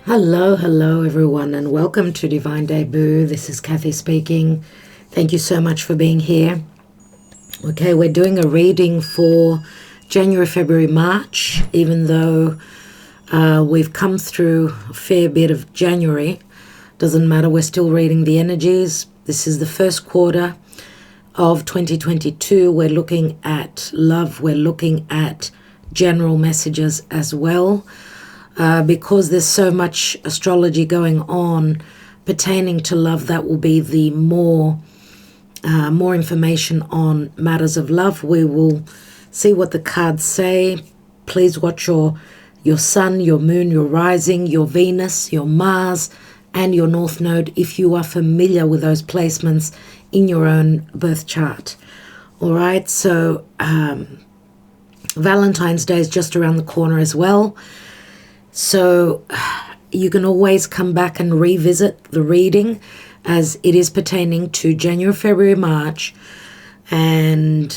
Hello everyone, and welcome to Divine Debut. This is Kathy speaking. Thank you so much for being here. Okay, we're doing a reading for January, February, March, even though we've come through a fair bit of January. Doesn't matter, we're still reading the energies. This is the first quarter of 2022. We're looking at love, we're looking at general messages as well. Because there's so much astrology going on pertaining to love, that will be the more information on matters of love. We will see what the cards say. Please watch your sun, your moon, your rising, your Venus, your Mars, and your North Node if you are familiar with those placements in your own birth chart. All right, so Valentine's Day is just around the corner as well. So you can always come back and revisit the reading as it is pertaining to January, February, March, and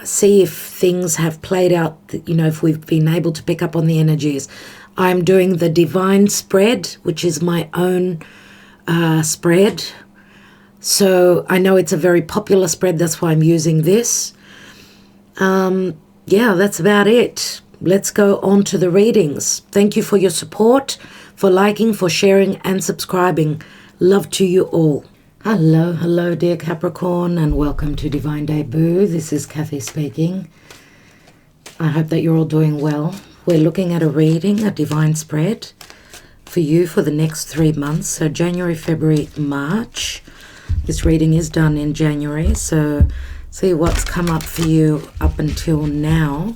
see if things have played out, if we've been able to pick up on the energies. I'm doing the Divine Spread, which is my own spread. So I know it's a very popular spread, that's why I'm using this. Yeah, that's about it. Let's go on to the readings. Thank you for your support, for liking, for sharing, and subscribing. Love to you all. Hello, dear Capricorn, and welcome to Divine Debut. This is Kathy speaking. I hope that you're all doing well. We're looking at a reading, a divine spread for you for the next 3 months. So January, February, March. This reading is done in January. So see what's come up for you up until now.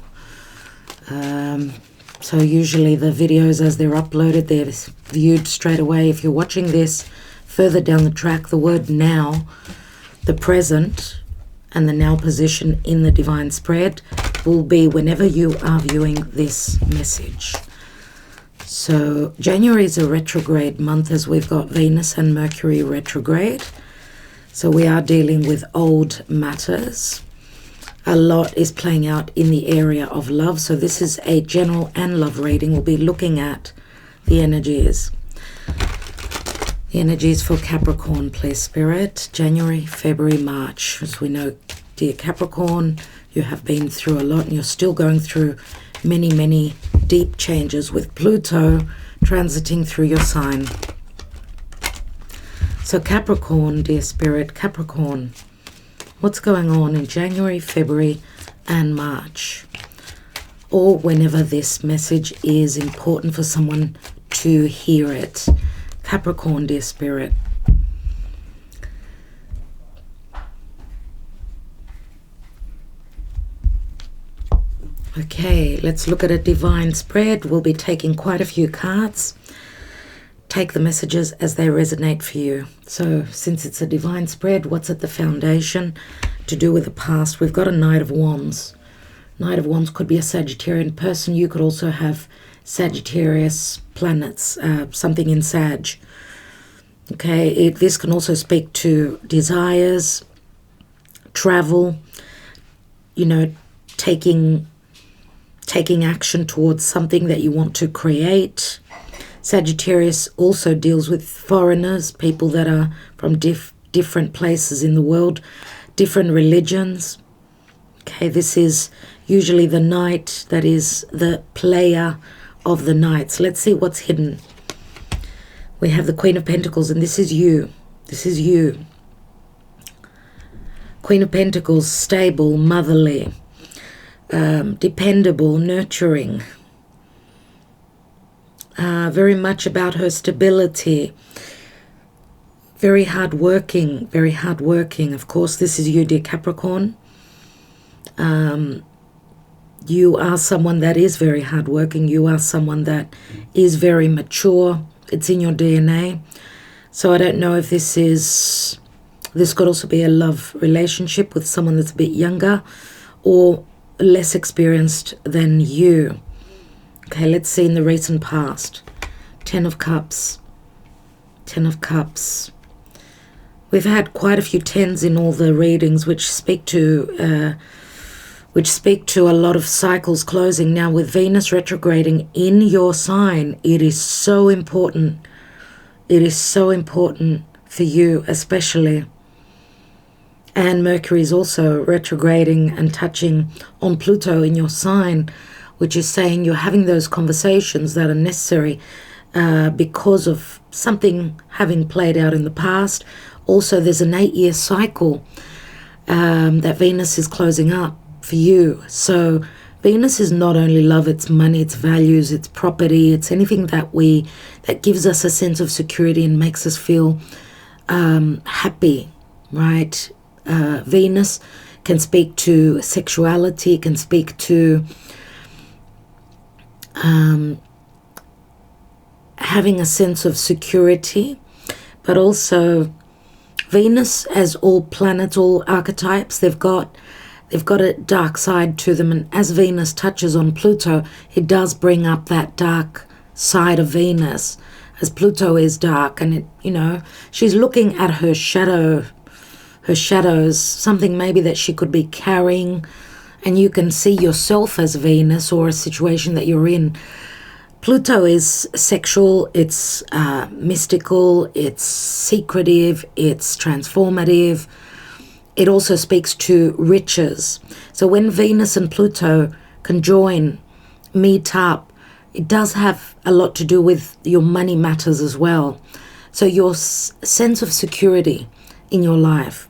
So usually the videos as they're uploaded, they're viewed straight away. If you're watching this further down the track, the word now, the present, and the now position in the divine spread will be whenever you are viewing this message. So January is a retrograde month as we've got Venus and Mercury retrograde. So we are dealing with old matters. A lot is playing out in the area of love. So this is a general and love reading. We'll be looking at the energies. The energies for Capricorn, please, Spirit. January, February, March. As we know, dear Capricorn, you have been through a lot and you're still going through many, many deep changes with Pluto transiting through your sign. So Capricorn, dear Spirit, Capricorn. What's going on in January, February, and March? Or whenever this message is important for someone to hear it. Capricorn, dear Spirit. Okay, let's look at a divine spread. We'll be taking quite a few cards. Take the messages as they resonate for you. So since it's a divine spread, what's at the foundation to do with the past? We've got a Knight of Wands. Knight of Wands could be a Sagittarian person. You could also have Sagittarius planets, something in Sag. Okay, this can also speak to desires, travel, taking action towards something that you want to create. Sagittarius also deals with foreigners, people that are from different places in the world, different religions. Okay, this is usually the knight that is the player of the knights. Let's see what's hidden. We have the Queen of Pentacles, and this is you. This is you. Queen of Pentacles, stable, motherly, dependable, nurturing. Very much about her stability, very hardworking. Of course, this is you, dear Capricorn. You are someone that is very hardworking. You are someone that is very mature. It's in your DNA. So I don't know if this could also be a love relationship with someone that's a bit younger or less experienced than you. Okay, let's see in the recent past. 10 of Cups. 10 of Cups. We've had quite a few 10s in all the readings, which speak to which speak to a lot of cycles closing. Now, with Venus retrograding in your sign, it is so important. It is so important for you especially. And Mercury is also retrograding and touching on Pluto in your sign, which is saying you're having those conversations that are necessary because of something having played out in the past. Also, there's an 8-year cycle that Venus is closing up for you. So Venus is not only love, it's money, it's values, it's property, it's anything that gives us a sense of security and makes us feel happy, right? Venus can speak to sexuality, can speak to having a sense of security, but also Venus, as all planets, all archetypes, they've got a dark side to them, and as Venus touches on Pluto, it does bring up that dark side of Venus, as Pluto is dark, and she's looking at her shadows, something maybe that she could be carrying, and you can see yourself as Venus or a situation that you're in. Pluto is sexual, it's mystical, it's secretive, it's transformative. It also speaks to riches. So when Venus and Pluto conjoin, meet up, it does have a lot to do with your money matters as well. So your sense of security in your life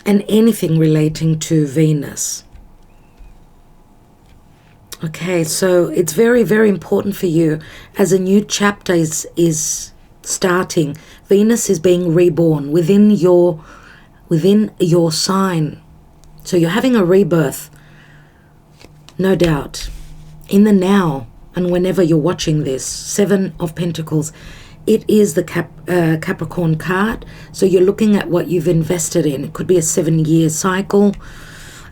and anything relating to Venus. Okay, so it's very, very important for you as a new chapter is starting. Venus is being reborn within your sign. So you're having a rebirth, no doubt, in the now and whenever you're watching this. 7 of Pentacles. It is the Capricorn card. So you're looking at what you've invested in. It could be a 7-year cycle.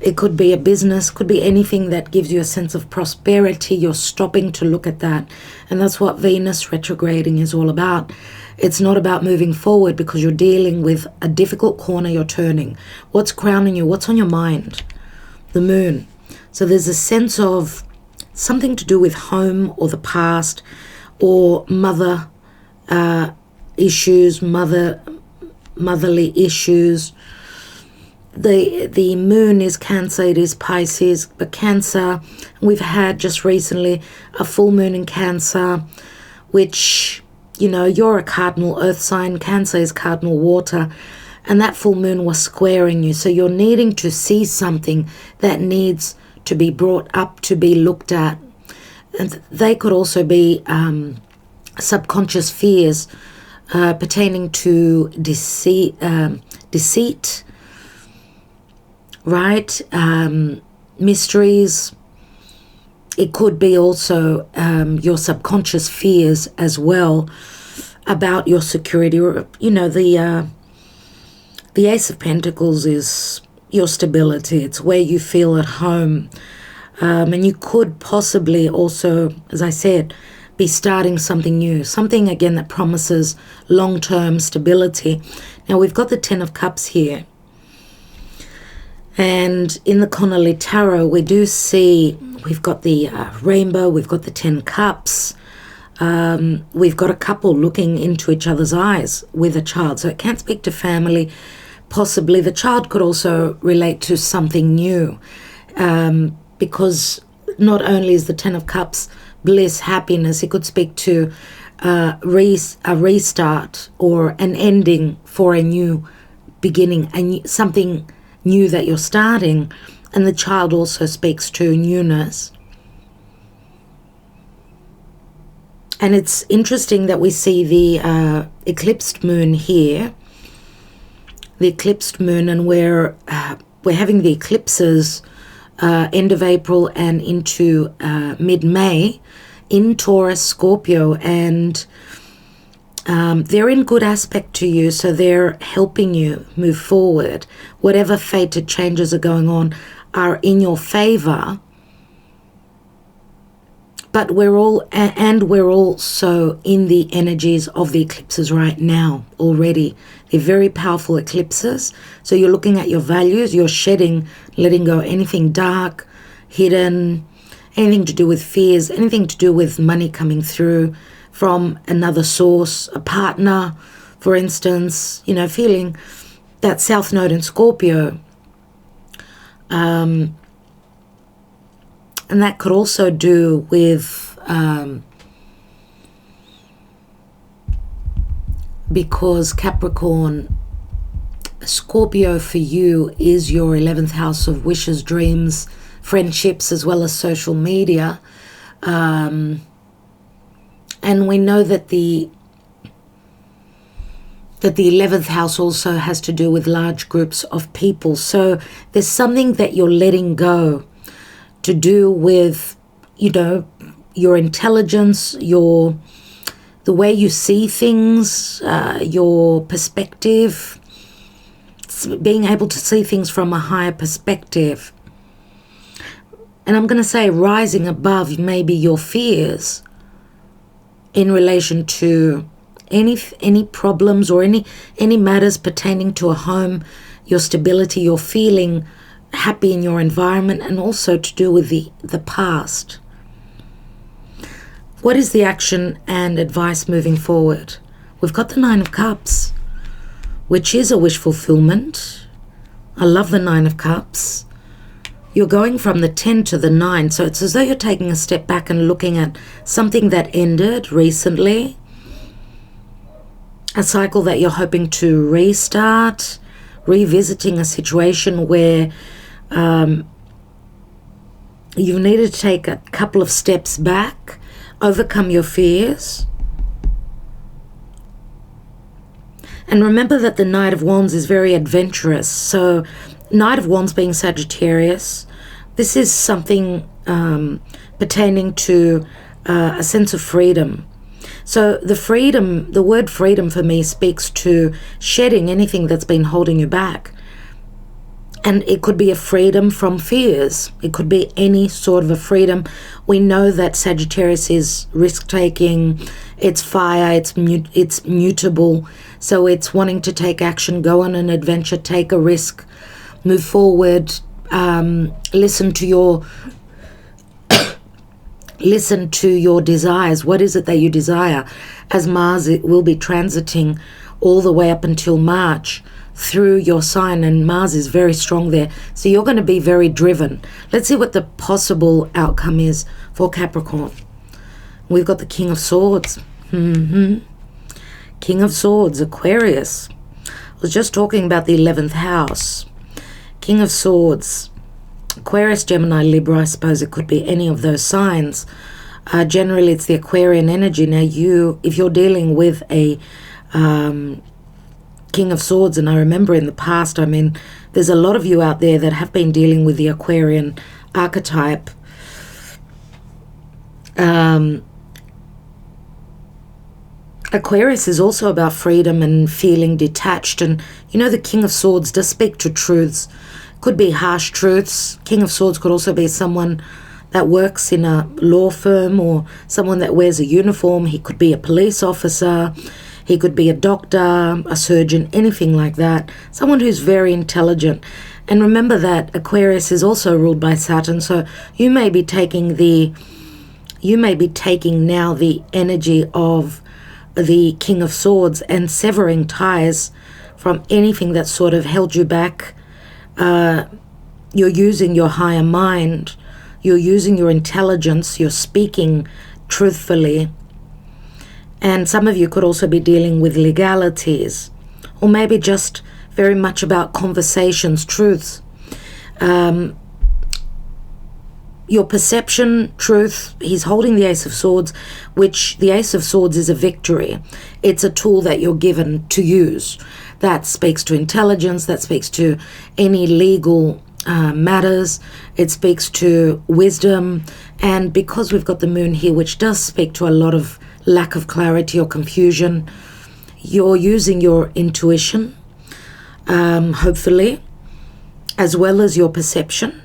It could be a business, could be anything that gives you a sense of prosperity. You're stopping to look at that. And that's what Venus retrograding is all about. It's not about moving forward because you're dealing with a difficult corner you're turning. What's crowning you? What's on your mind? The moon. So there's a sense of something to do with home or the past or mother issues, motherly issues. The moon is Cancer, it is Pisces, but Cancer, we've had just recently a full moon in Cancer, which, you're a cardinal earth sign, Cancer is cardinal water, and that full moon was squaring you. So you're needing to see something that needs to be brought up, to be looked at. And they could also be subconscious fears pertaining to deceit, right? Mysteries. It could be also your subconscious fears as well about your security. The Ace of Pentacles is your stability. It's where you feel at home. And you could possibly also, as I said, be starting something new. Something, again, that promises long-term stability. Now, we've got the 10 of Cups here. And in the Connolly Tarot, we do see, we've got the rainbow, we've got the 10 cups, we've got a couple looking into each other's eyes with a child. So it can speak to family. Possibly the child could also relate to something new, because not only is the 10 of Cups bliss, happiness, it could speak to a restart or an ending for a new beginning, and something new that you're starting. And the child also speaks to newness. And it's interesting that we see the eclipsed moon here, the eclipsed moon, and we're having the eclipses end of April and into mid-May in Taurus, Scorpio, and they're in good aspect to you, so they're helping you move forward. Whatever fated changes are going on are in your favor, But we're also in the energies of the eclipses right now already. They're very powerful eclipses. So you're looking at your values, you're shedding, letting go anything dark, hidden, anything to do with fears, anything to do with money coming through from another source, a partner, for instance, you know, feeling that South Node in Scorpio. And that could also do with, because Capricorn, Scorpio for you is your 11th house of wishes, dreams, friendships, as well as social media. And we know that the 11th house also has to do with large groups of people. So there's something that you're letting go to do with, you know, your intelligence, the way you see things, your perspective, being able to see things from a higher perspective. And I'm going to say rising above maybe your fears in relation to any problems or any matters pertaining to a home, your stability, your feeling happy in your environment, and also to do with the past. What is the action and advice moving forward? We've got the 9 of Cups, which is a wish fulfillment. I love the 9 of Cups. You're going from the 10 to the 9, so it's as though you're taking a step back and looking at something that ended recently, a cycle that you're hoping to restart, revisiting a situation where you needed to take a couple of steps back, overcome your fears. And remember that the Knight of Wands is very adventurous. So Knight of Wands being Sagittarius, this is something pertaining to a sense of freedom. So the word freedom for me speaks to shedding anything that's been holding you back. And it could be a freedom from fears. It could be any sort of a freedom. We know that Sagittarius is risk-taking, it's fire, it's mutable. So it's wanting to take action, go on an adventure, take a risk, move forward, listen to your desires. What is it that you desire? As Mars, it will be transiting all the way up until March through your sign, and Mars is very strong there. So you're going to be very driven. Let's see what the possible outcome is for Capricorn. We've got the King of Swords. King of Swords, Aquarius. I was just talking about the 11th house. King of Swords, Aquarius, Gemini, Libra. I suppose it could be any of those signs. Generally, it's the Aquarian energy. Now, if you're dealing with a King of Swords, and I remember in the past, I mean, there's a lot of you out there that have been dealing with the Aquarian archetype. Aquarius is also about freedom and feeling detached, and you know, the King of Swords does speak to truths. Could be harsh truths. King of Swords could also be someone that works in a law firm or someone that wears a uniform. He could be a police officer. He could be a doctor, a surgeon, anything like that. Someone who's very intelligent. And remember that Aquarius is also ruled by Saturn, so you may be taking now the energy of the King of Swords and severing ties from anything that sort of held you back. You're using your higher mind. You're using your intelligence. You're speaking truthfully. And some of you could also be dealing with legalities, or maybe just very much about conversations, truths. Your perception, truth. He's holding the Ace of Swords, which the Ace of Swords is a victory. It's a tool that you're given to use. That speaks to intelligence, that speaks to any legal matters. It speaks to wisdom. And because we've got the moon here, which does speak to a lot of lack of clarity or confusion, you're using your intuition, hopefully, as well as your perception,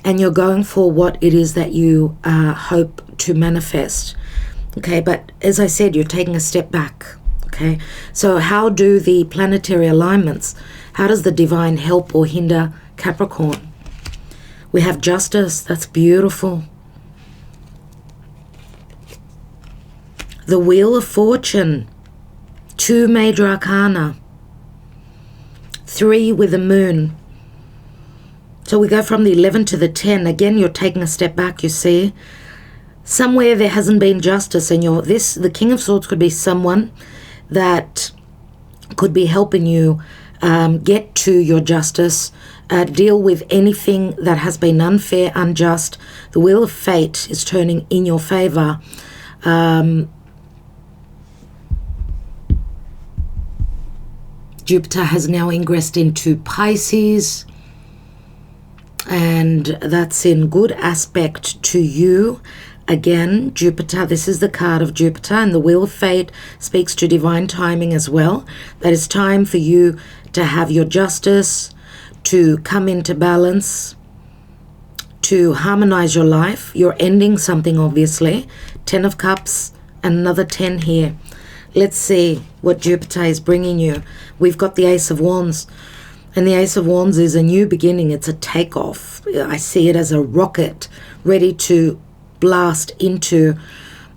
and you're going for what it is that you hope to manifest. Okay, but as I said, you're taking a step back. Okay, so how do the planetary alignments, how does the divine help or hinder Capricorn? We have justice. That's beautiful. The Wheel of Fortune. 2 major arcana. 3 with the moon. So we go from the 11 to the 10. Again, you're taking a step back, you see. Somewhere there hasn't been justice, and the King of Swords could be someone that could be helping you get to your justice, deal with anything that has been unfair, unjust. The Wheel of Fate is turning in your favor. Jupiter has now ingressed into Pisces, and that's in good aspect to you. Again, Jupiter, this is the card of Jupiter, and the Wheel of Fate speaks to divine timing as well. That it's time for you to have your justice, to come into balance, to harmonize your life. You're ending something, obviously. 10 of Cups and another 10 here. Let's see what Jupiter is bringing you. We've got the Ace of Wands, and the Ace of Wands is a new beginning. It's a takeoff. I see it as a rocket ready to blast into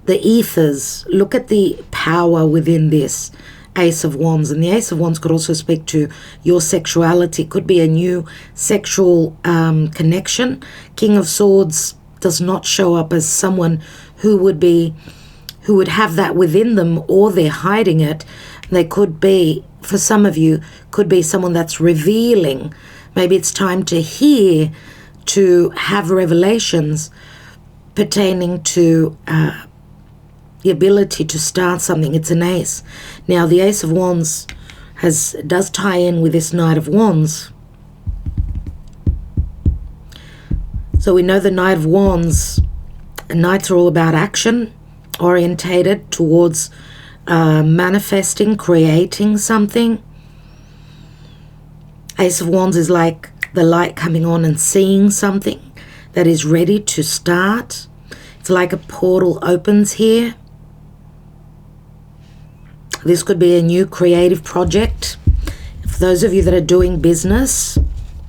the ethers. Look at the power within this Ace of Wands. And the Ace of Wands could also speak to your sexuality. Could be a new sexual connection. King of Swords does not show up as someone who would have that within them, or they're hiding it. They could be, for some of you, could be someone that's revealing. Maybe it's time to hear, to have revelations pertaining to the ability to start something. It's an ace. Now, the Ace of Wands does tie in with this Knight of Wands. So we know the Knight of Wands, Knights are all about action, orientated towards manifesting, creating something. Ace of Wands is like the light coming on and seeing something that is ready to start. It's like a portal opens here. This could be a new creative project. For those of you that are doing business,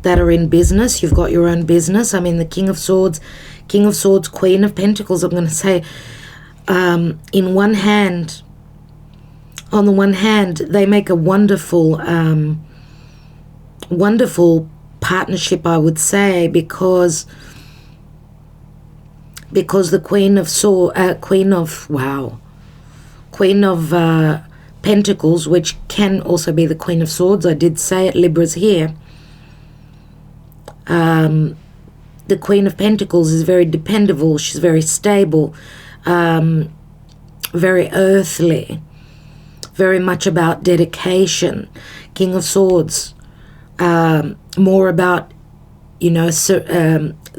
that are in business, you've got your own business. I mean, the King of Swords, Queen of Pentacles, I'm going to say, on the one hand, they make a wonderful partnership, I would say, because the Queen of Pentacles, which can also be the Queen of Swords, I did say it, Libra's here. The Queen of Pentacles is very dependable. She's very stable, very earthly, very much about dedication. King of Swords, more about,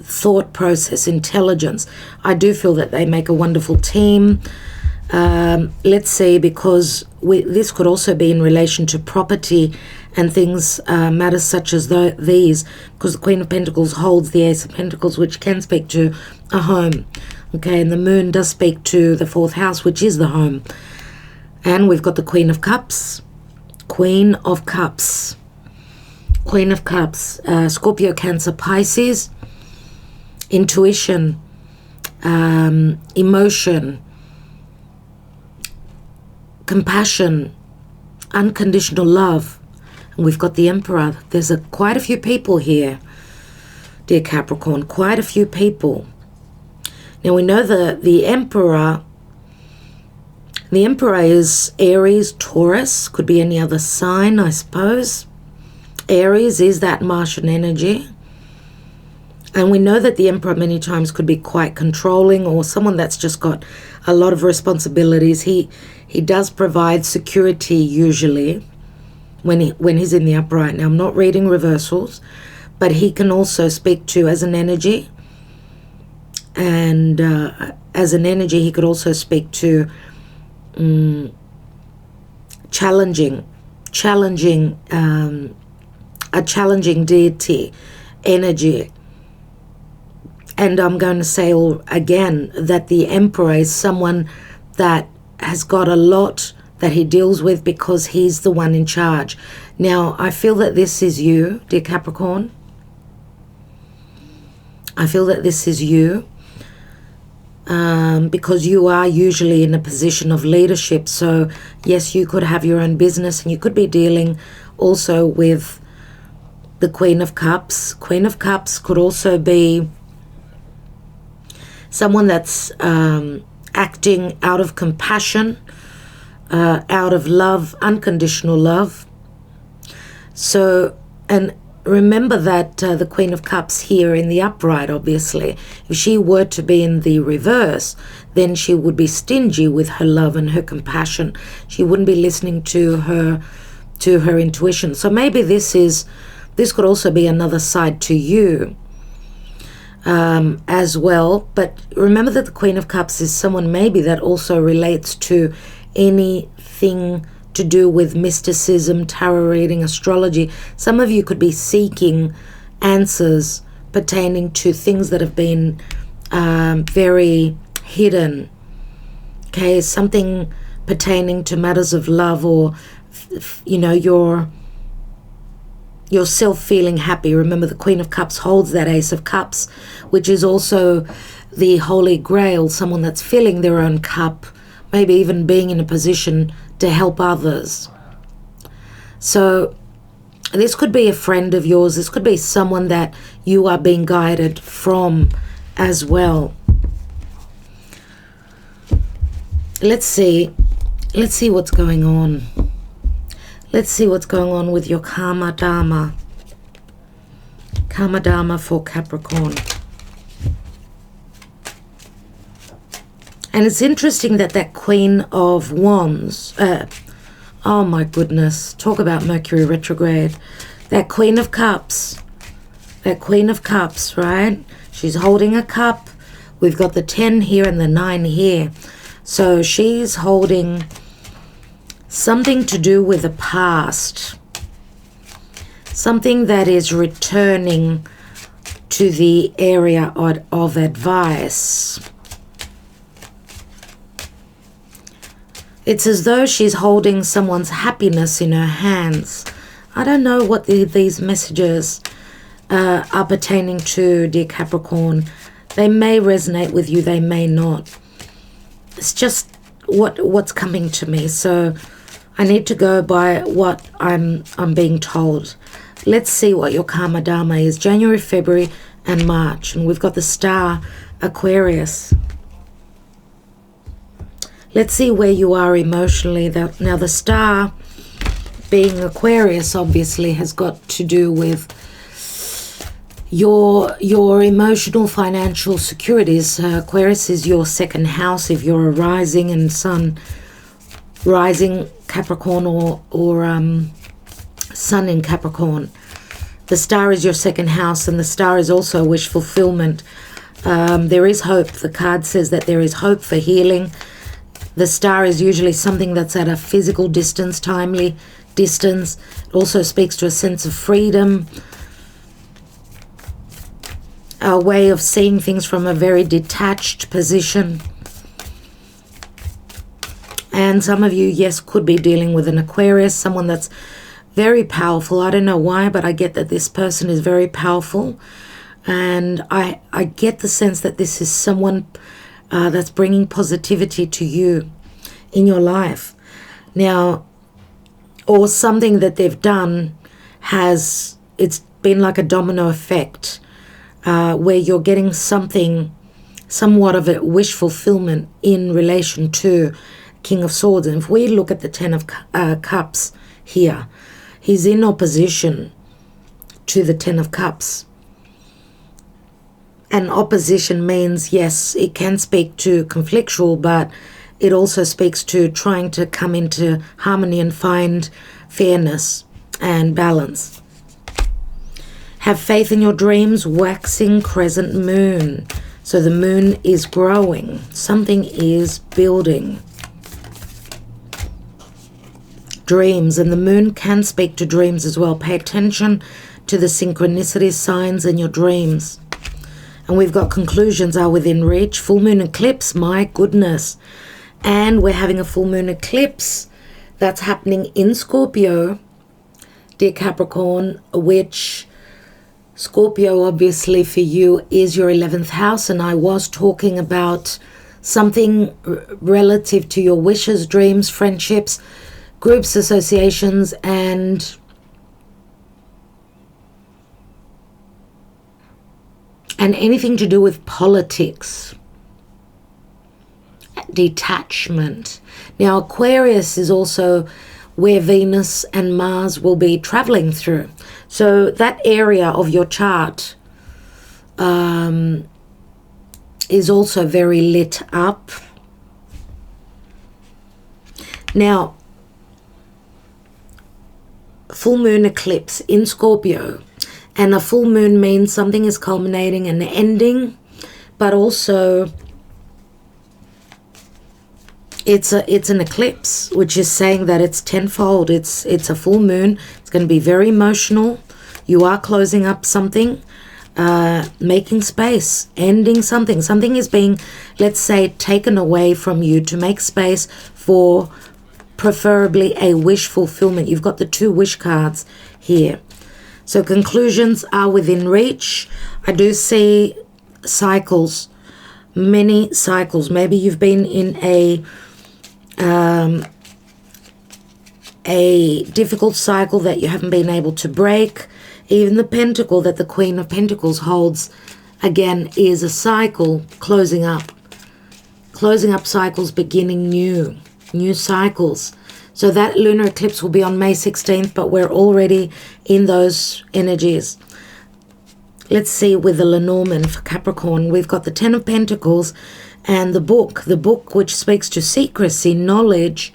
thought process, intelligence. I do feel that they make a wonderful team. Let's see, because this could also be in relation to property and things, matters such as these, because the Queen of Pentacles holds the Ace of Pentacles, which can speak to a home. Okay, and the Moon does speak to the 4th house, which is the home. And we've got the Queen of Cups. Queen of Cups. Queen of Cups. Scorpio, Cancer, Pisces. Intuition. Emotion. Compassion. Unconditional love. And we've got the Emperor. There's quite a few people here, dear Capricorn. Quite a few people. Now we know the Emperor is Aries, Taurus, could be any other sign, I suppose. Aries is that Martian energy. And we know that the Emperor many times could be quite controlling, or someone that's just got a lot of responsibilities. He does provide security usually when he's in the upright. Now I'm not reading reversals, but he can also speak to as an energy. And as an energy, he could also speak to challenging a challenging deity energy. And I'm going to say again that the Emperor is someone that has got a lot that he deals with because he's the one in charge. Now, I feel that this is you, dear Capricorn. I feel that this is you because you are usually in a position of leadership. So, yes, you could have your own business and you could be dealing also with the Queen of Cups. Queen of Cups could also be someone that's acting out of compassion, out of love, unconditional love. So, and remember that the Queen of Cups here in the upright, obviously, if she were to be in the reverse, then she would be stingy with her love and her compassion. She wouldn't be listening to her intuition. So maybe this could also be another side to you as well. But remember that the Queen of Cups is someone maybe that also relates to anything to do with mysticism, tarot reading, astrology. Some of you could be seeking answers pertaining to things that have been very hidden. Okay, something pertaining to matters of love, or yourself feeling happy. Remember, the Queen of Cups holds that Ace of Cups, which is also the Holy Grail, someone that's filling their own cup, maybe even being in a position to help others. So this could be a friend of yours. This could be someone that you are being guided from as well. Let's see what's going on. Let's see what's going on with your Karma Dharma. Karma Dharma for Capricorn. And it's interesting that Queen of Wands, oh my goodness, talk about Mercury retrograde. That Queen of Cups, right? She's holding a cup. We've got the 10 here and the 9 here. So she's holding something to do with the past. Something that is returning to the area of advice. It's as though she's holding someone's happiness in her hands. I don't know what these messages are pertaining to, dear Capricorn. They may resonate with you, they may not. It's just what's coming to me. So I need to go by what I'm being told. Let's see what your Karma Dharma is. January, February, and March. And we've got the star Aquarius. Let's see where you are emotionally. Now the star being Aquarius obviously has got to do with your emotional financial securities. Aquarius is your second house if you're a rising and sun, rising Capricorn or sun in Capricorn. The star is your second house, and the star is also wish fulfillment. There is hope. The card says that there is hope for healing. The star is usually something that's at a physical distance, timely distance. It also speaks to a sense of freedom, a way of seeing things from a very detached position. And some of you, yes, could be dealing with an Aquarius, someone that's very powerful. I don't know why, but I get that this person is very powerful. And I get the sense that this is someone that's bringing positivity to you in your life. Now, or something that they've done it's been like a domino effect, where you're getting somewhat of a wish fulfillment in relation to King of Swords. And if we look at the 10 of Cups here, he's in opposition to the 10 of Cups. And opposition means, yes, it can speak to conflictual, but it also speaks to trying to come into harmony and find fairness and balance. Have faith in your dreams, waxing crescent moon. So the moon is growing. Something is building. Dreams, and the moon can speak to dreams as well. Pay attention to the synchronicities, signs in your dreams. And we've got conclusions are within reach. Full moon eclipse, my goodness. And we're having a full moon eclipse that's happening in Scorpio, dear Capricorn, which Scorpio obviously for you is your 11th house. And I was talking about something relative to your wishes, dreams, friendships, groups, associations, and anything to do with politics, detachment. Now, Aquarius is also where Venus and Mars will be traveling through. So that area of your chart is also very lit up. Now, full moon eclipse in Scorpio, and a full moon means something is culminating and ending, but also it's an eclipse, which is saying that it's tenfold. It's a full moon. It's going to be very emotional. You are closing up something, making space, ending something. Something is being, let's say, taken away from you to make space for preferably a wish fulfillment. You've got the 2 wish cards here. So conclusions are within reach. I do see cycles, many cycles. Maybe you've been in a difficult cycle that you haven't been able to break. Even the pentacle that the Queen of Pentacles holds, again, is a cycle, closing up cycles, beginning new cycles. So that lunar eclipse will be on May 16th, but we're already in those energies. Let's see with the Lenormand for Capricorn. We've got the 10 of Pentacles and the book which speaks to secrecy, knowledge,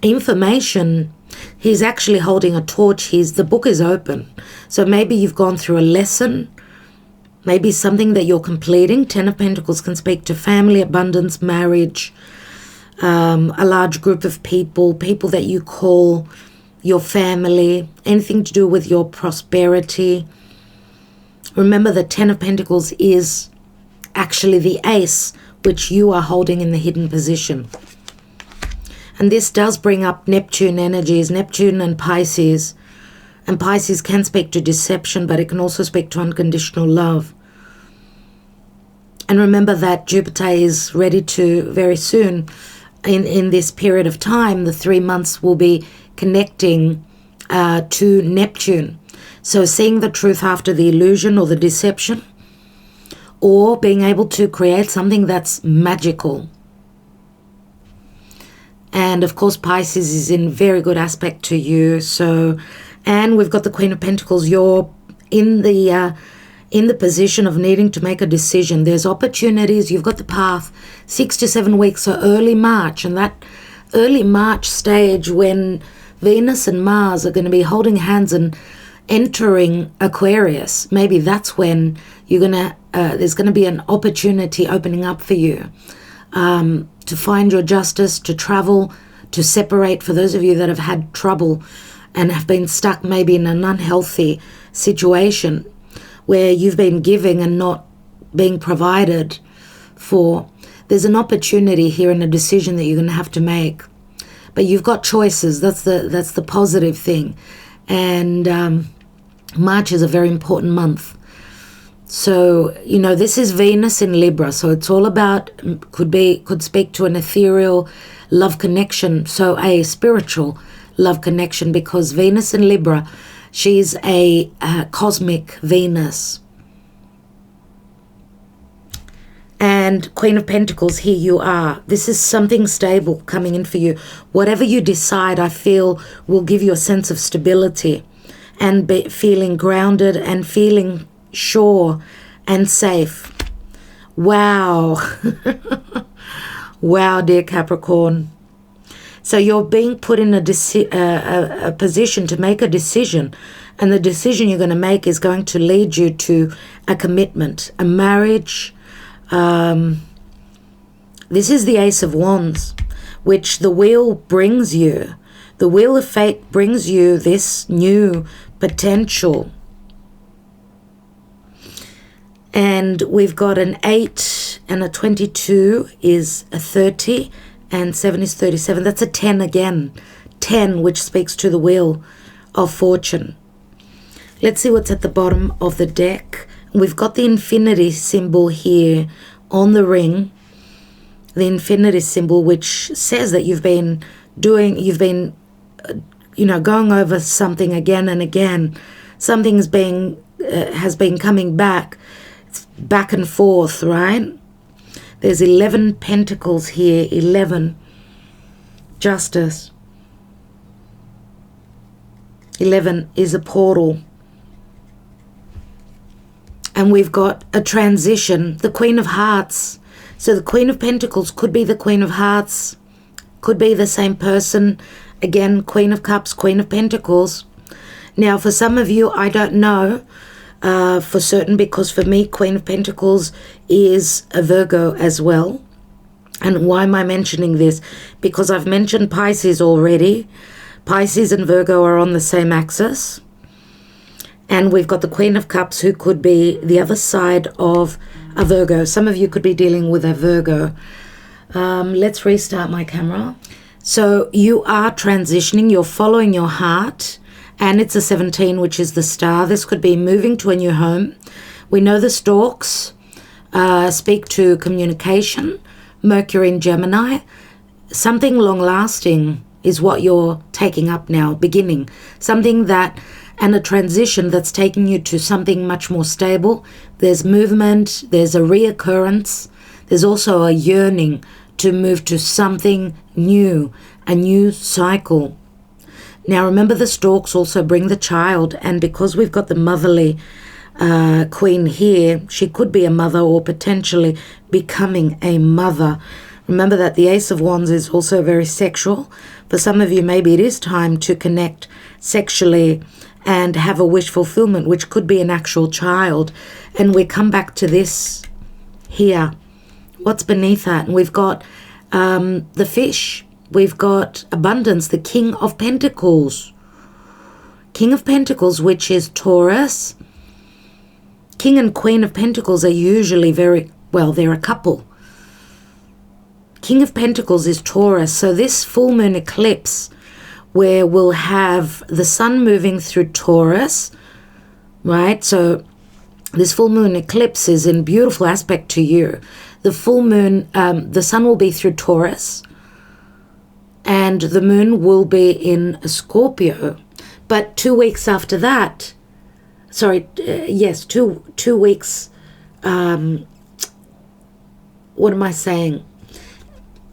information. He's actually holding a torch. The book is open. So maybe you've gone through a lesson, maybe something that you're completing. 10 of Pentacles can speak to family, abundance, marriage, a large group of people that you call your family, anything to do with your prosperity. Remember, the 10 of Pentacles is actually the ace, which you are holding in the hidden position. And this does bring up Neptune energies, Neptune and Pisces. And Pisces can speak to deception, but it can also speak to unconditional love. And remember that Jupiter is ready to, very soon, in this period of time, the 3 months will be connecting to Neptune. So seeing the truth after the illusion or the deception, or being able to create something that's magical. And of course, Pisces is in very good aspect to you. So, and we've got the Queen of Pentacles. You're in the position of needing to make a decision. There's opportunities. You've got the path 6 to 7 weeks, so early March. And that early March stage when Venus and Mars are going to be holding hands and entering Aquarius, maybe that's when there's going to be an opportunity opening up for you to find your justice, to travel, to separate. For those of you that have had trouble and have been stuck maybe in an unhealthy situation where you've been giving and not being provided for, there's an opportunity here and a decision that you're going to have to make. But you've got choices. That's the positive thing. And March is a very important month. So, this is Venus in Libra. So it's all about, could speak to an ethereal love connection. So a spiritual love connection, because Venus in Libra, she's a cosmic Venus. And Queen of Pentacles, here you are. This is something stable coming in for you. Whatever you decide, I feel, will give you a sense of stability and feeling grounded and feeling sure and safe. Wow. Wow, dear Capricorn. So you're being put in a position to make a decision, and the decision you're going to make is going to lead you to a commitment, a marriage. This is the Ace of Wands, which the wheel brings you. The wheel of fate brings you this new potential And we've got an 8 and a 22 is a 30, and 7 is 37. That's a 10 again. 10, which speaks to the wheel of fortune. Let's see what's at the bottom of the deck. We've got the infinity symbol here on the ring. The infinity symbol, which says that you've been going over something again and again. Something's has been coming back and forth, right? There's 11 pentacles here, 11. Justice. 11 is a portal. And we've got a transition, the Queen of Hearts. So the Queen of Pentacles could be the Queen of Hearts, could be the same person. Again, Queen of Cups, Queen of Pentacles. Now, for some of you, I don't know for certain, because for me, Queen of Pentacles is a Virgo as well. And why am I mentioning this? Because I've mentioned Pisces already. Pisces and Virgo are on the same axis. And we've got the Queen of Cups, who could be the other side of a Virgo. Some of you could be dealing with a Virgo. Let's restart my camera. So you are transitioning. You're following your heart. And it's a 17, which is the star. This could be moving to a new home. We know the storks speak to communication. Mercury in Gemini. Something long-lasting is what you're taking up now, beginning. Something that... and a transition that's taking you to something much more stable. There's movement, there's a reoccurrence. There's also a yearning to move to something new, a new cycle. Now remember, the storks also bring the child, and because we've got the motherly queen here, she could be a mother or potentially becoming a mother. Remember that the Ace of Wands is also very sexual. For some of you, maybe it is time to connect sexually and have a wish fulfillment, which could be an actual child. And we come back to this here. What's beneath that? And we've got the fish. We've got abundance, the King of Pentacles. King of Pentacles, which is Taurus. King and Queen of Pentacles are usually they're a couple. King of Pentacles is Taurus. So this full moon eclipse, where we'll have the sun moving through Taurus, right? So this full moon eclipse is in beautiful aspect to you. The full moon, the sun will be through Taurus, and the moon will be in Scorpio. But 2 weeks after that, 2 weeks, what am I saying?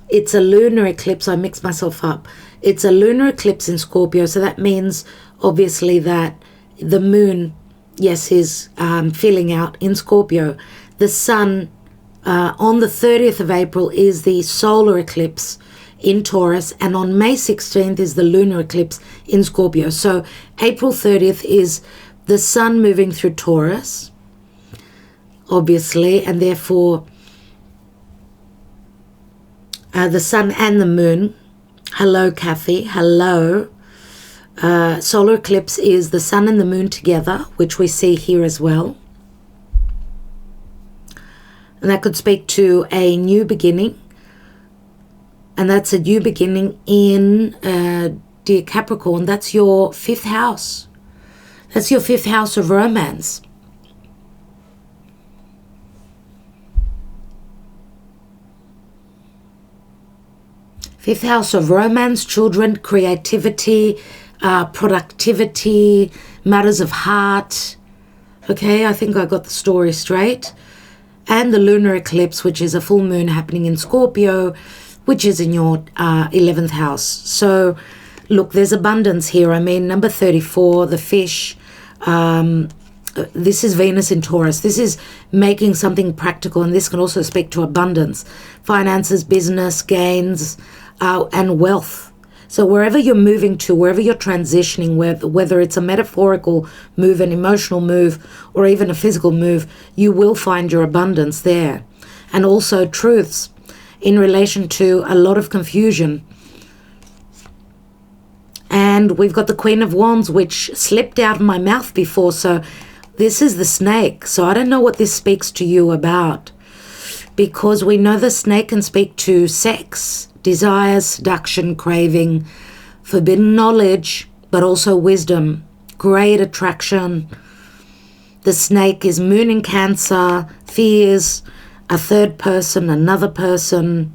It's a lunar eclipse. I mixed myself up. It's a lunar eclipse in Scorpio, so that means obviously that the moon, yes, is filling out in Scorpio. The sun on the 30th of April is the solar eclipse in Taurus, and on May 16th is the lunar eclipse in Scorpio. So April 30th is the sun moving through Taurus, obviously, and therefore the sun and the moon. Hello, Kathy. Hello. Solar eclipse is the sun and the moon together, which we see here as well. And that could speak to a new beginning. And that's a new beginning in, dear Capricorn, that's your 5th house. That's your 5th house of romance. Fifth house of romance, children, creativity, productivity, matters of heart. Okay, I think I got the story straight. And the lunar eclipse, which is a full moon happening in Scorpio, which is in your 11th house. So, look, there's abundance here. I mean, number 34, the fish. This is Venus in Taurus. This is making something practical, and this can also speak to abundance, finances, business, gains, and wealth. So wherever you're moving to, wherever you're transitioning, whether it's a metaphorical move, an emotional move, or even a physical move, you will find your abundance there. And also truths in relation to a lot of confusion. And we've got the Queen of Wands, which slipped out of my mouth before. So This is the snake. So I don't know what this speaks to you about, because we know the snake can speak to sex, desires, seduction, craving, forbidden knowledge, but also wisdom, great attraction. The snake is moon in Cancer, fears, a third person, another person.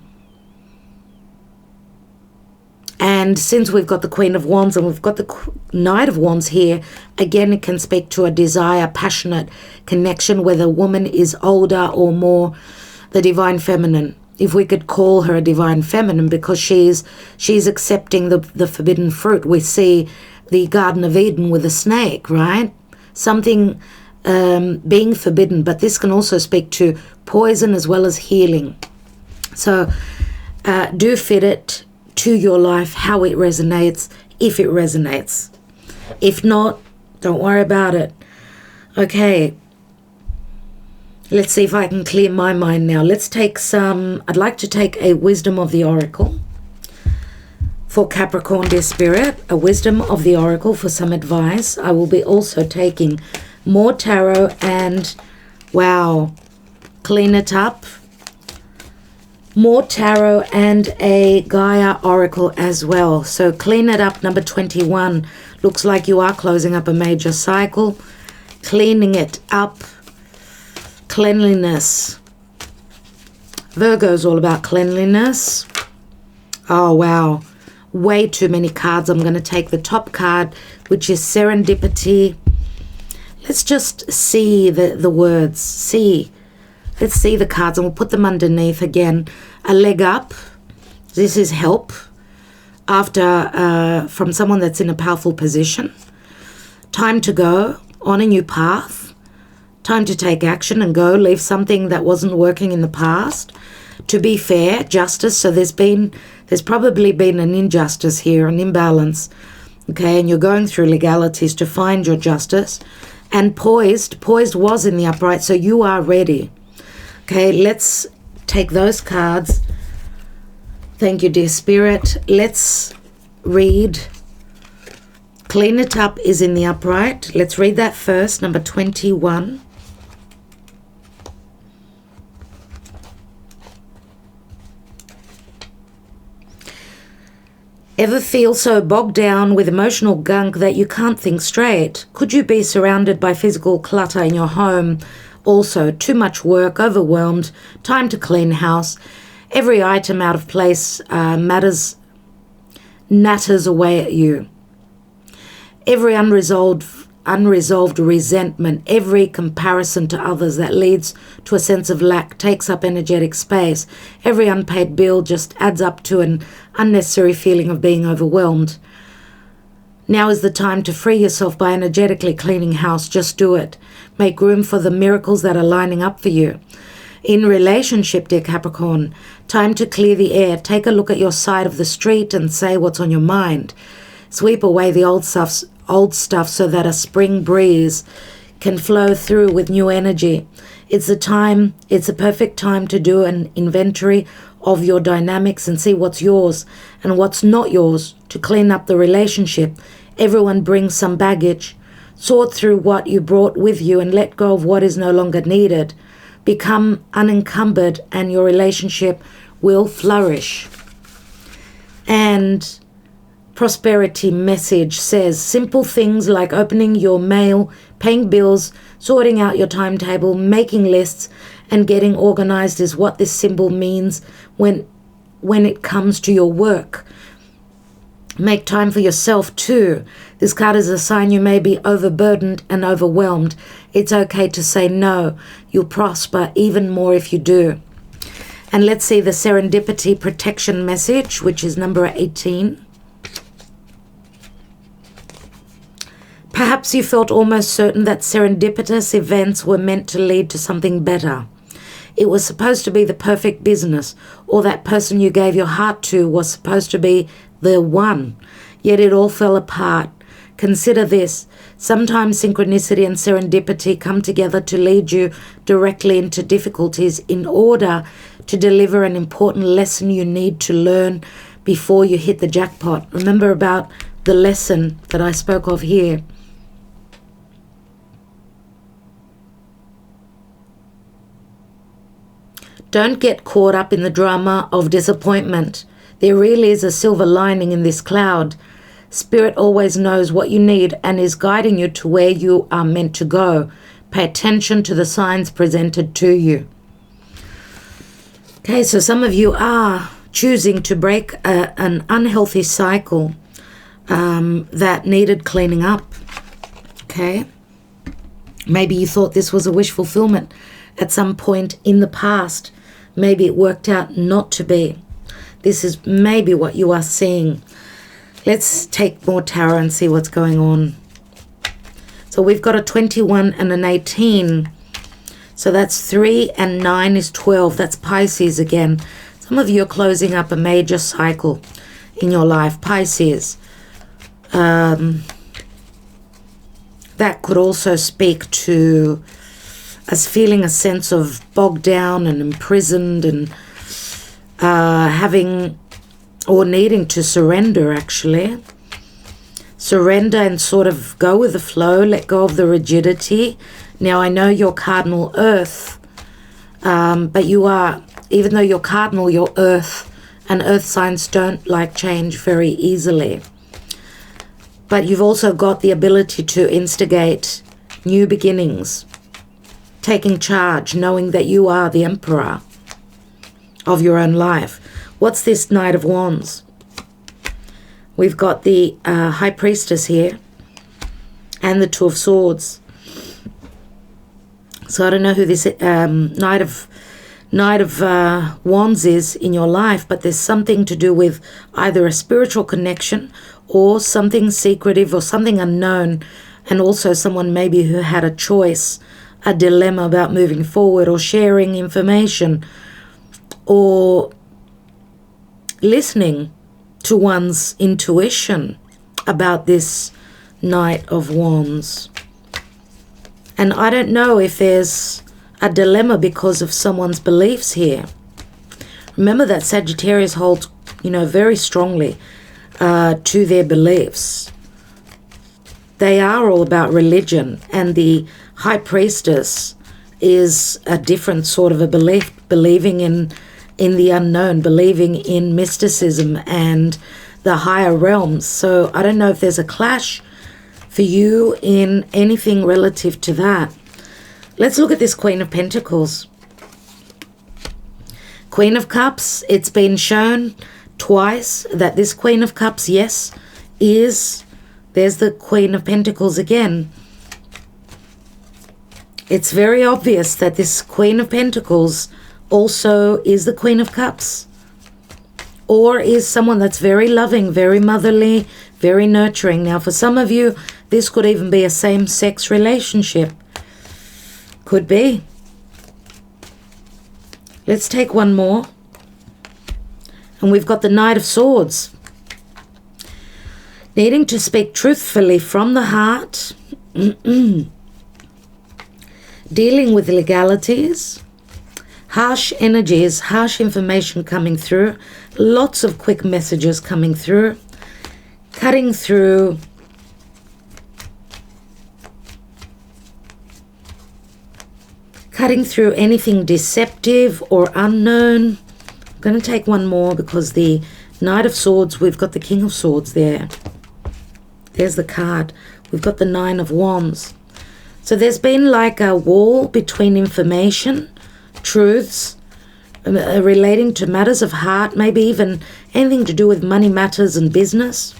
And since we've got the Queen of Wands and we've got the Knight of Wands here, again, it can speak to a desire, passionate connection, whether a woman is older or more the divine feminine. If we could call her a divine feminine, because she's accepting the forbidden fruit. We see the Garden of Eden with a snake, right? Something being forbidden, but this can also speak to poison as well as healing. So do fit it to your life, how it resonates, if it resonates. If not, don't worry about it. Okay, let's see if I can clear my mind now. Let's take I'd like to take a wisdom of the oracle for Capricorn, dear spirit, a wisdom of the oracle for some advice. I will be also taking more tarot and, wow, clean it up. More tarot and a Gaia oracle as well. So clean it up, number 21. Looks like you are closing up a major cycle. Cleaning it up. Cleanliness. Virgo's all about cleanliness. Oh, wow. Way too many cards. I'm going to take the top card, which is serendipity. Let's just see the words. See. Let's see the cards, and we'll put them underneath again. A leg up. This is help after from someone that's in a powerful position. Time to go on a new path. Time to take action and go. Leave something that wasn't working in the past. To be fair, justice. So there's probably been an injustice here, an imbalance. Okay, and you're going through legalities to find your justice. And poised. Poised was in the upright, so you are ready. Okay, let's take those cards. Thank you, dear spirit. Let's read. Clean it up is in the upright. Let's read that first, number 21. Ever feel so bogged down with emotional gunk that you can't think straight? Could you be surrounded by physical clutter in your home? Also, too much work, overwhelmed, time to clean house. Every item out of place natters away at you. Every unresolved resentment, every comparison to others that leads to a sense of lack takes up energetic space. Every unpaid bill just adds up to an unnecessary feeling of being overwhelmed. Now is the time to free yourself by energetically cleaning house. Just do it. Make room for the miracles that are lining up for you. In relationship, dear Capricorn, time to clear the air. Take a look at your side of the street and say what's on your mind. Sweep away the old stuff so that a spring breeze can flow through with new energy. It's a perfect time to do an inventory of your dynamics and see what's yours and what's not yours, to clean up the relationship. Everyone brings some baggage. Sort through what you brought with you and let go of what is no longer needed. Become unencumbered and your relationship will flourish. And prosperity message says simple things like opening your mail, paying bills, sorting out your timetable, making lists, and getting organized is what this symbol means when it comes to your work. Make time for yourself too. This card is a sign you may be overburdened and overwhelmed. It's okay to say no. You'll prosper even more if you do. And let's see the serendipity protection message, which is number 18. Perhaps you felt almost certain that serendipitous events were meant to lead to something better. It was supposed to be the perfect business, or that person you gave your heart to was supposed to be the one. Yet it all fell apart. Consider this. Sometimes synchronicity and serendipity come together to lead you directly into difficulties in order to deliver an important lesson you need to learn before you hit the jackpot. Remember about the lesson that I spoke of here. Don't get caught up in the drama of disappointment. There really is a silver lining in this cloud. Spirit always knows what you need and is guiding you to where you are meant to go. Pay attention to the signs presented to you. Okay, so some of you are choosing to break an unhealthy cycle that needed cleaning up. Okay. Maybe you thought this was a wish fulfillment at some point in the past. Maybe it worked out not to be. This is maybe what you are seeing. Let's take more tarot and see what's going on. So we've got a 21 and an 18. So that's 3 and 9 is 12. That's Pisces again. Some of you are closing up a major cycle in your life. Pisces. That could also speak to us feeling a sense of bogged down and imprisoned and having or needing to surrender, actually. Surrender and sort of go with the flow, let go of the rigidity. Now, I know you're cardinal earth, but you are, even though you're cardinal, you're earth, and earth signs don't like change very easily. But you've also got the ability to instigate new beginnings, taking charge, knowing that you are the emperor of your own life. What's this Knight of Wands? We've got the High Priestess here and the Two of Swords. So I don't know who this Knight of Wands is in your life, but there's something to do with either a spiritual connection or something secretive or something unknown, and also someone maybe who had a choice, a dilemma about moving forward or sharing information or listening to one's intuition about this Knight of Wands. And I don't know if there's a dilemma because of someone's beliefs here. Remember that Sagittarius holds, very strongly to their beliefs. They are all about religion, and the High Priestess is a different sort of a belief, believing in the unknown, believing in mysticism and the higher realms. So I don't know if there's a clash for you in anything relative to that. Let's look at this Queen of Pentacles. Queen of Cups, it's been shown twice that this Queen of Cups, yes, there's the Queen of Pentacles again. It's very obvious that this Queen of Pentacles also is the Queen of Cups, or is someone that's very loving, very motherly, very nurturing. Now, for some of you, this could even be a same-sex relationship. Could be. Let's take one more. And we've got the Knight of Swords. Needing to speak truthfully from the heart. Dealing with legalities. Harsh energies, harsh information coming through. Lots of quick messages coming through. Cutting through. Cutting through anything deceptive or unknown. I'm going to take one more because the Knight of Swords, we've got the King of Swords there. There's the card. We've got the Nine of Wands. So there's been like a wall between information, truths, relating to matters of heart, maybe even anything to do with money matters and business,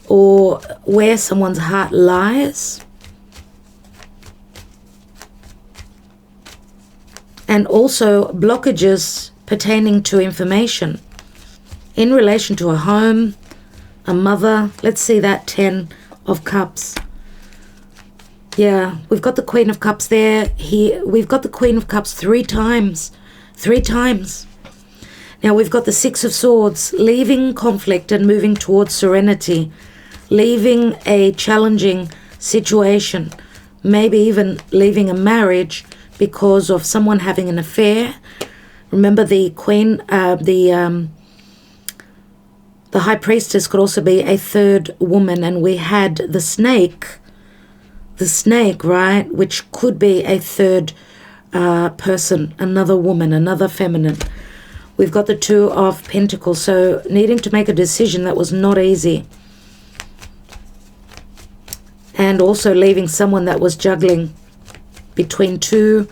or where someone's heart lies. And also blockages pertaining to information in relation to a home, a mother. Let's see that 10 of Cups. Yeah, we've got the Queen of Cups there. Here, we've got the Queen of Cups 3 times. 3 times. Now we've got the Six of Swords, leaving conflict and moving towards serenity, leaving a challenging situation, maybe even leaving a marriage because of someone having an affair. Remember, the Queen, the High Priestess could also be a third woman, and we had the snake, right, which could be a third person, another woman, another feminine. We've got the Two of Pentacles, so needing to make a decision that was not easy. And also leaving someone that was juggling between two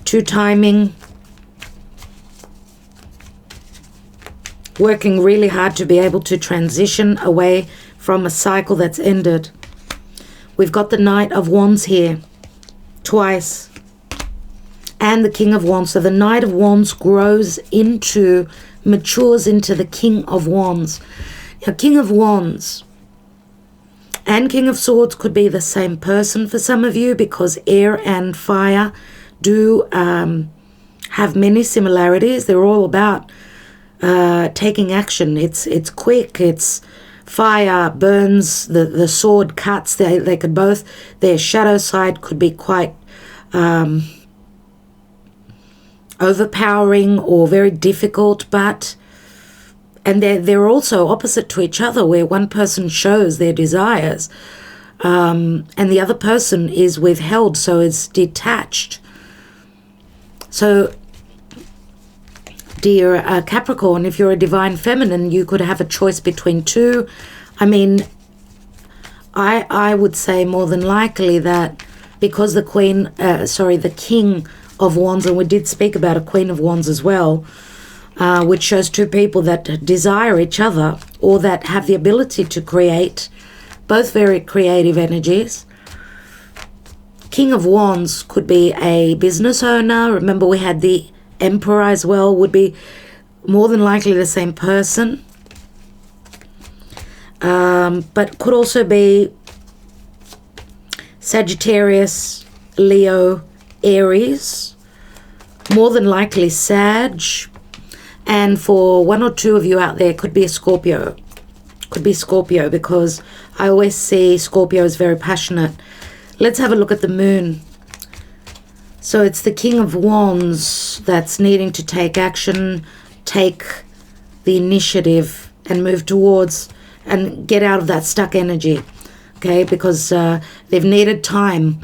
timing, working really hard to be able to transition away from a cycle that's ended. We've got the Knight of Wands here, twice, and the King of Wands. So the Knight of Wands matures into the King of Wands. Now, King of Wands and King of Swords could be the same person for some of you, because air and fire do have many similarities. They're all about taking action. It's quick, it's fire burns, the sword cuts. They could both, their shadow side could be quite overpowering or very difficult, and they're also opposite to each other, where one person shows their desires and the other person is withheld, so it's detached. So dear Capricorn, if you're a divine feminine, you could have a choice between two. I mean, I would say more than likely that because the the King of Wands, and we did speak about a Queen of Wands as well, which shows two people that desire each other or that have the ability to create, both very creative energies. King of Wands could be a business owner. Remember, we had the Emperor as well, would be more than likely the same person. But could also be Sagittarius, Leo, Aries, more than likely Sag, and for one or two of you out there, could be a Scorpio. Could be Scorpio, because I always see Scorpio as very passionate. Let's have a look at the moon. So it's the King of Wands that's needing to take action, take the initiative and move towards and get out of that stuck energy, okay? Because they've needed time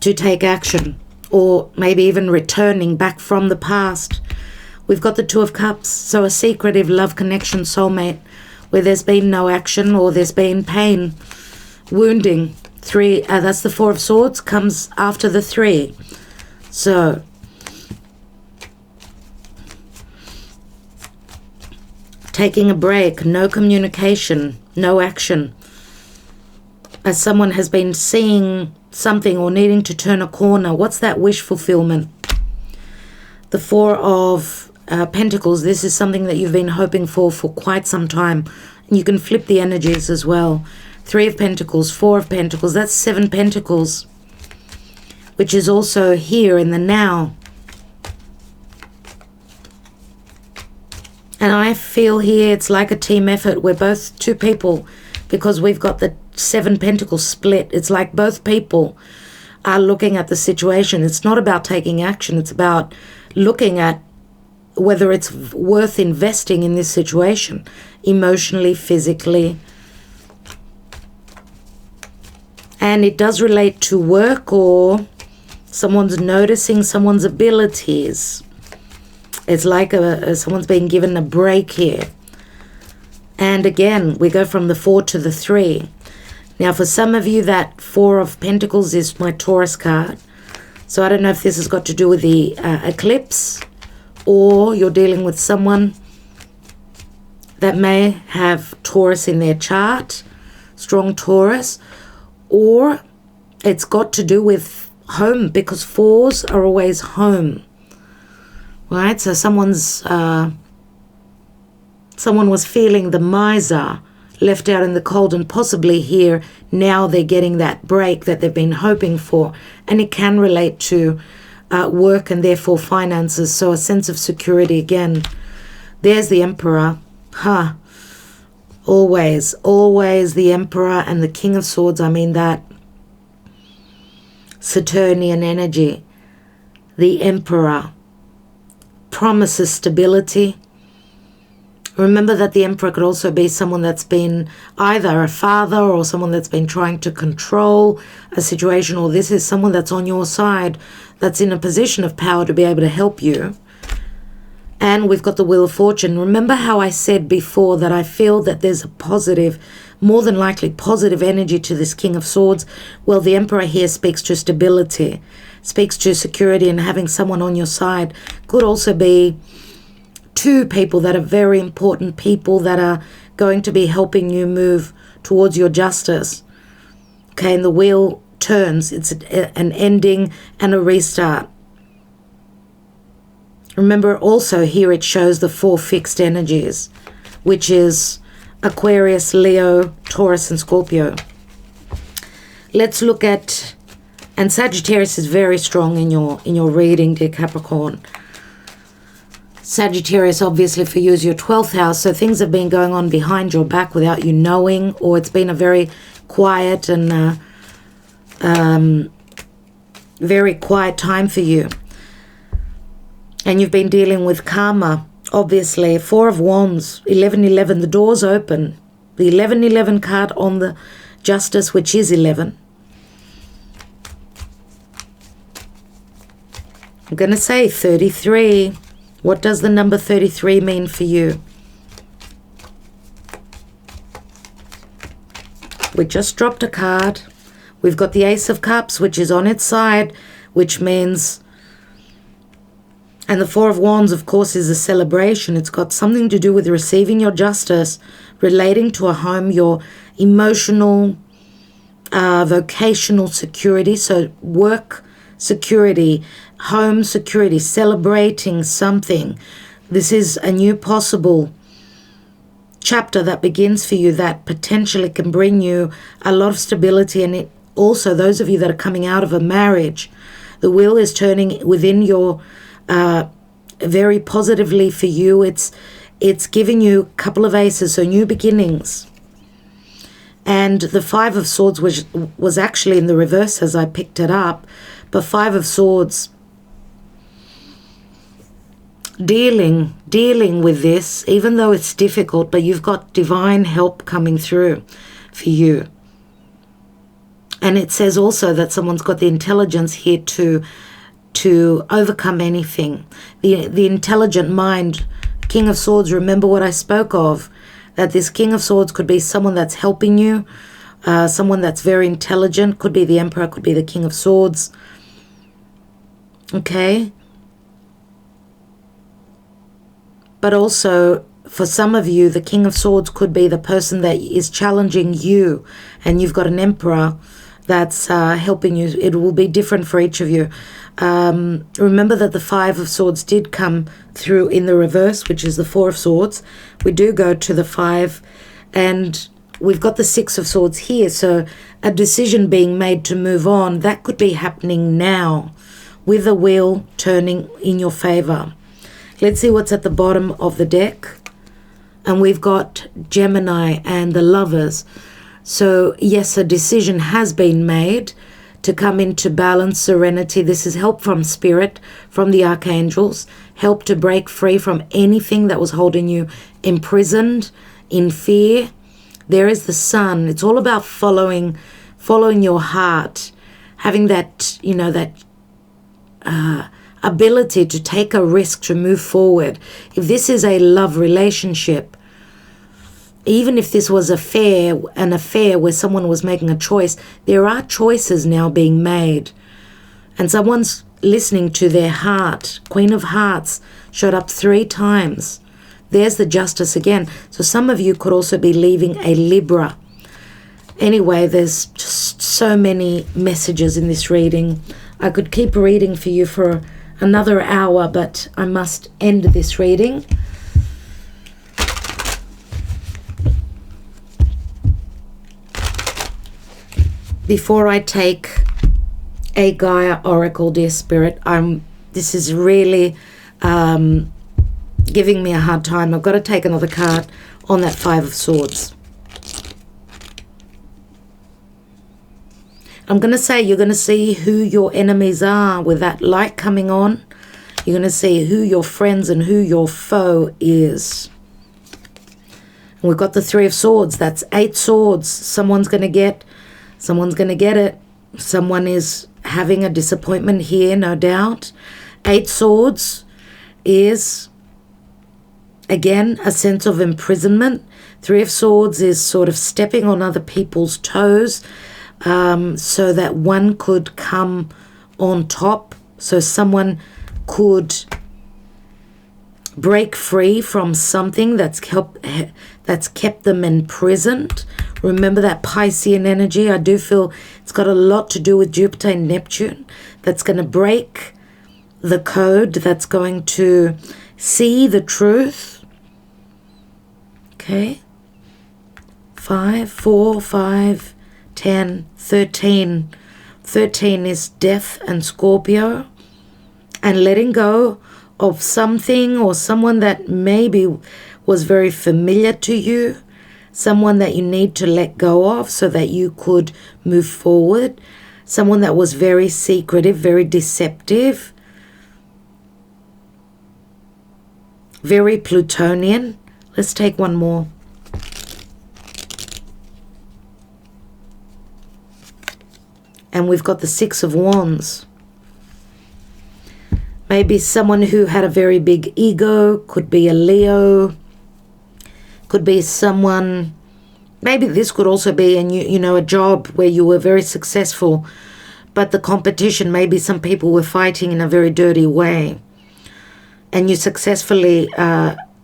to take action, or maybe even returning back from the past. We've got the Two of Cups, so a secretive love connection, soulmate, where there's been no action or there's been pain, wounding. Three, that's the Four of Swords, comes after the Three. So taking a break, no communication, no action, as someone has been seeing something or needing to turn a corner. What's that wish fulfillment? The Four of Pentacles, this is something that you've been hoping for quite some time. And you can flip the energies as well. Three of Pentacles, Four of Pentacles, that's Seven Pentacles, which is also here in the now. And I feel here it's like a team effort. We're both two people, because we've got the Seven Pentacles split. It's like both people are looking at the situation. It's not about taking action. It's about looking at whether it's worth investing in this situation, emotionally, physically. And it does relate to work, or someone's noticing someone's abilities. It's like someone's being given a break here. And again, we go from the Four to the Three. Now, for some of you, that Four of Pentacles is my Taurus card. So I don't know if this has got to do with the eclipse, or you're dealing with someone that may have Taurus in their chart, strong Taurus, or it's got to do with home, because fours are always home, right? So someone was feeling the miser, left out in the cold, and possibly here now they're getting that break that they've been hoping for, and it can relate to work and therefore finances. So a sense of security again. There's the Emperor. Always the Emperor and the King of Swords. I mean, that Saturnian energy. The Emperor promises stability, Remember that the Emperor could also be someone that's been either a father or someone that's been trying to control a situation, or this is someone that's on your side, that's in a position of power to be able to help you. And we've got the Wheel of Fortune. Remember how I said before that I feel that there's a positive, more than likely positive energy to this King of Swords? Well, the Emperor here speaks to stability, speaks to security, and having someone on your side. Could also be two people that are very important people that are going to be helping you move towards your justice. Okay, and the wheel turns. It's an ending and a restart. Remember also here it shows the 4 fixed energies, which is Aquarius, Leo, Taurus, and Scorpio. Let's look at, and Sagittarius is very strong in your reading, dear Capricorn. Sagittarius, obviously, for you is your 12th house, so things have been going on behind your back without you knowing, or it's been a very quiet and very quiet time for you. And you've been dealing with karma, obviously. 4 of Wands, 11-11, the door's open. The 11-11 card on the Justice, which is 11. I'm going to say 33. What does the number 33 mean for you? We just dropped a card. We've got the Ace of Cups, which is on its side, which means, and the 4 of Wands, of course, is a celebration. It's got something to do with receiving your justice, relating to a home, your emotional, vocational security, so work security, home security, celebrating something. This is a new possible chapter that begins for you that potentially can bring you a lot of stability. And it also, those of you that are coming out of a marriage, the wheel is turning within your very positively for you. It's giving you a couple of aces, so new beginnings. And the 5 of Swords was actually in the reverse as I picked it up. But 5 of Swords, dealing with this, even though it's difficult, but you've got divine help coming through for you. And it says also that someone's got the intelligence here to overcome anything. The intelligent mind, King of Swords, remember what I spoke of, that this King of Swords could be someone that's helping you, someone that's very intelligent, could be the Emperor, could be the King of Swords. Okay? But also, for some of you, the King of Swords could be the person that is challenging you, and you've got an Emperor that's helping you. It will be different for each of you. Remember that the 5 of Swords did come through in the reverse, which is the 4 of Swords. We do go to the 5, and we've got the 6 of Swords here. So a decision being made to move on, that could be happening now with the wheel turning in your favor. Let's see what's at the bottom of the deck. And we've got Gemini and the Lovers. So yes, a decision has been made to come into balance, serenity. This is help from Spirit, from the archangels, help to break free from anything that was holding you imprisoned, in fear. There is the Sun. It's all about following your heart, having that, that ability to take a risk, to move forward. If this is a love relationship, even if this was an affair where someone was making a choice, there are choices now being made. And someone's listening to their heart. Queen of Hearts showed up 3 times. There's the Justice again. So some of you could also be leaving a Libra. Anyway, there's just so many messages in this reading. I could keep reading for you for another hour, but I must end this reading. Before I take a Gaia Oracle, dear Spirit, this is really giving me a hard time. I've got to take another card on that 5 of Swords. I'm going to say you're going to see who your enemies are with that light coming on. You're going to see who your friends and who your foe is. We've got the Three of Swords. That's 8 swords. Someone's going to get it. Someone is having a disappointment here, no doubt. 8 swords is, again, a sense of imprisonment. 3 of Swords is sort of stepping on other people's toes, so that one could come on top. So someone could break free from something that's kept them imprisoned. Remember that Piscean energy? I do feel it's got a lot to do with Jupiter and Neptune. That's going to break the code, that's going to see the truth. Okay. 5, 4, 5, 10, 13. 13 is Death and Scorpio. And letting go of something or someone that maybe was very familiar to you, someone that you need to let go of so that you could move forward, someone that was very secretive, very deceptive, very Plutonian. Let's take one more. And we've got the 6 of Wands. Maybe someone who had a very big ego, could be a Leo, could be someone, maybe this could also be a job where you were very successful, but the competition, maybe some people were fighting in a very dirty way, and you successfully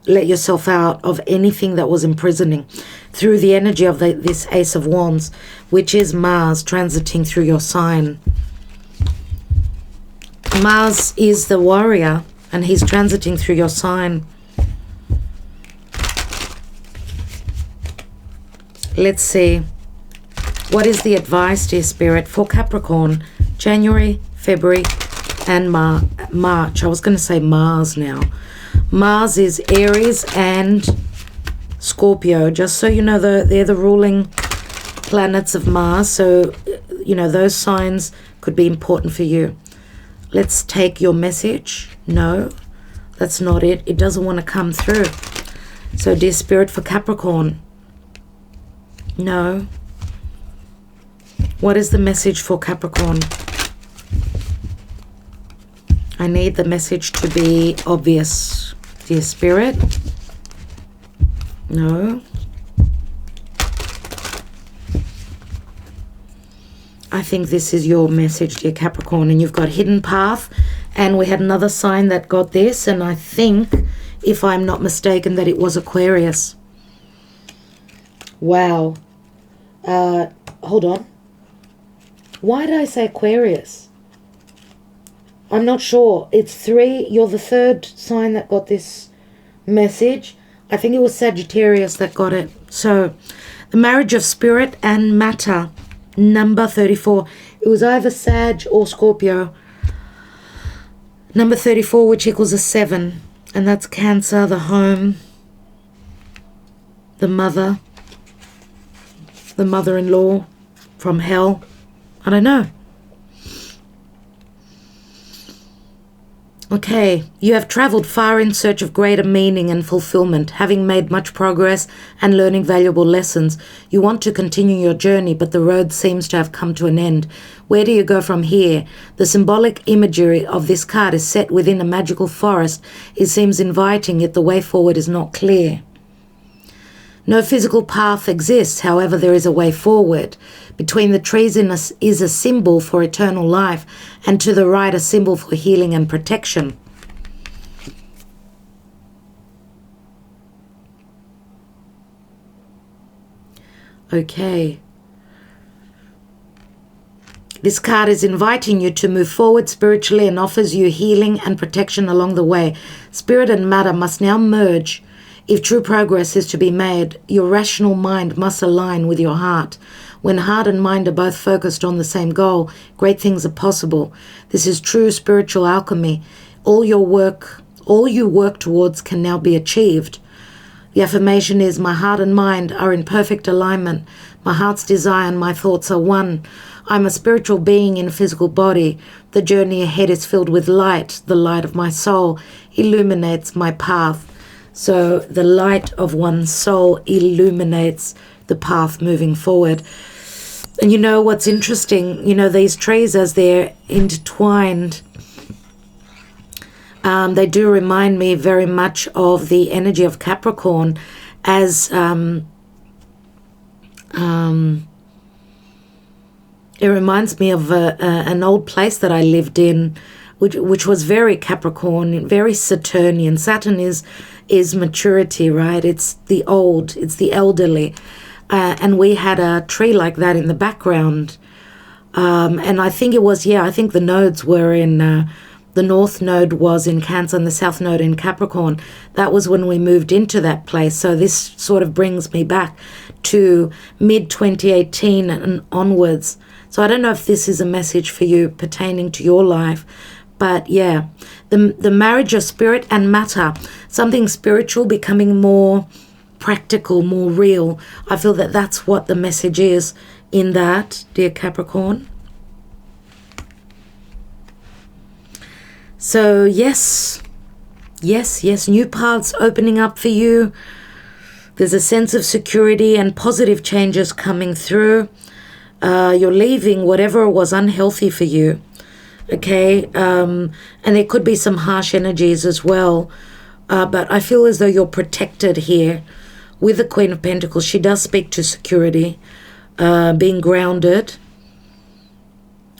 let yourself out of anything that was imprisoning through the energy of this Ace of Wands, which is Mars transiting through your sign. Mars is the warrior, and he's transiting through your sign. Let's see. What is the advice, dear Spirit, for Capricorn, January, February, and March? I was going to say Mars now. Mars is Aries and Scorpio. Just so you know, they're the ruling planets of Mars. So, those signs could be important for you. Let's take your message. No, that's not it. It doesn't want to come through. So, dear Spirit, for Capricorn. No. What is the message for Capricorn? I need the message to be obvious, dear Spirit. No. I think this is your message, dear Capricorn. And you've got Hidden Path. And we had another sign that got this. And I think, if I'm not mistaken, that it was Aquarius. Wow. Hold on. Why did I say Aquarius? I'm not sure. It's 3. You're the 3rd sign that got this message. I think it was Sagittarius that got it. So, the marriage of spirit and matter. Number 34. It was either Sag or Scorpio. Number 34, which equals a 7. And that's Cancer, the home, the mother, the mother-in-law from hell. I don't know. Okay, you have traveled far in search of greater meaning and fulfillment, having made much progress and learning valuable lessons. You want to continue your journey, but the road seems to have come to an end. Where do you go from here? The symbolic imagery of this card is set within a magical forest. It seems inviting, yet the way forward is not clear. No physical path exists, however, there is a way forward. Between the trees is a symbol for eternal life, and to the right a symbol for healing and protection. Okay. This card is inviting you to move forward spiritually and offers you healing and protection along the way. Spirit and matter must now merge. If true progress is to be made, your rational mind must align with your heart. When heart and mind are both focused on the same goal, great things are possible. This is true spiritual alchemy. All you work towards can now be achieved. The affirmation is, my heart and mind are in perfect alignment. My heart's desire and my thoughts are one. I'm a spiritual being in a physical body. The journey ahead is filled with light. The light of my soul illuminates my path. So the light of one's soul illuminates the path moving forward. And you know what's interesting, you know, these trees, as they're intertwined, they do remind me very much of the energy of Capricorn, as it reminds me of an old place that I lived in, which was very Capricorn, very Saturnian. Saturn is maturity, right? It's the old, it's the elderly. And we had a tree like that in the background. And I think it was, I think the nodes were in, the north node was in Cancer and the south node in Capricorn. That was when we moved into that place. So this sort of brings me back to mid-2018 and onwards. So I don't know if this is a message for you pertaining to your life, but yeah, the marriage of spirit and matter, something spiritual becoming more practical, more real. I feel that that's what the message is in that, dear Capricorn. So yes, new paths opening up for you. There's a sense of security and positive changes coming through. You're leaving whatever was unhealthy for you, okay? And there could be some harsh energies as well. But I feel as though you're protected here with the Queen of Pentacles. She does speak to security, being grounded,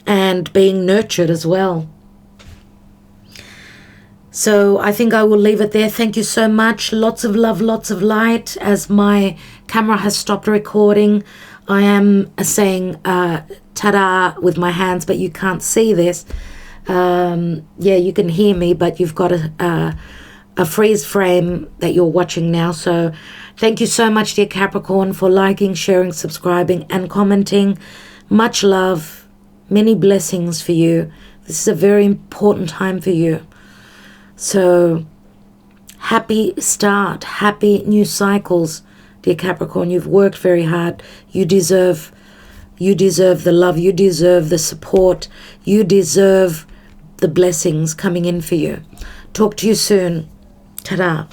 and being nurtured as well. So I think I will leave it there. Thank you so much. Lots of love, lots of light. As my camera has stopped recording, I am saying ta-da with my hands, but you can't see this. You can hear me, but you've got a freeze frame that you're watching now. So thank you so much, dear Capricorn, for liking, sharing, subscribing, and commenting. Much love. Many blessings for you. This is a very important time for you. So happy start, happy new cycles, dear Capricorn. You've worked very hard. You deserve the love. You deserve the support. You deserve the blessings coming in for you. Talk to you soon. Ta-da.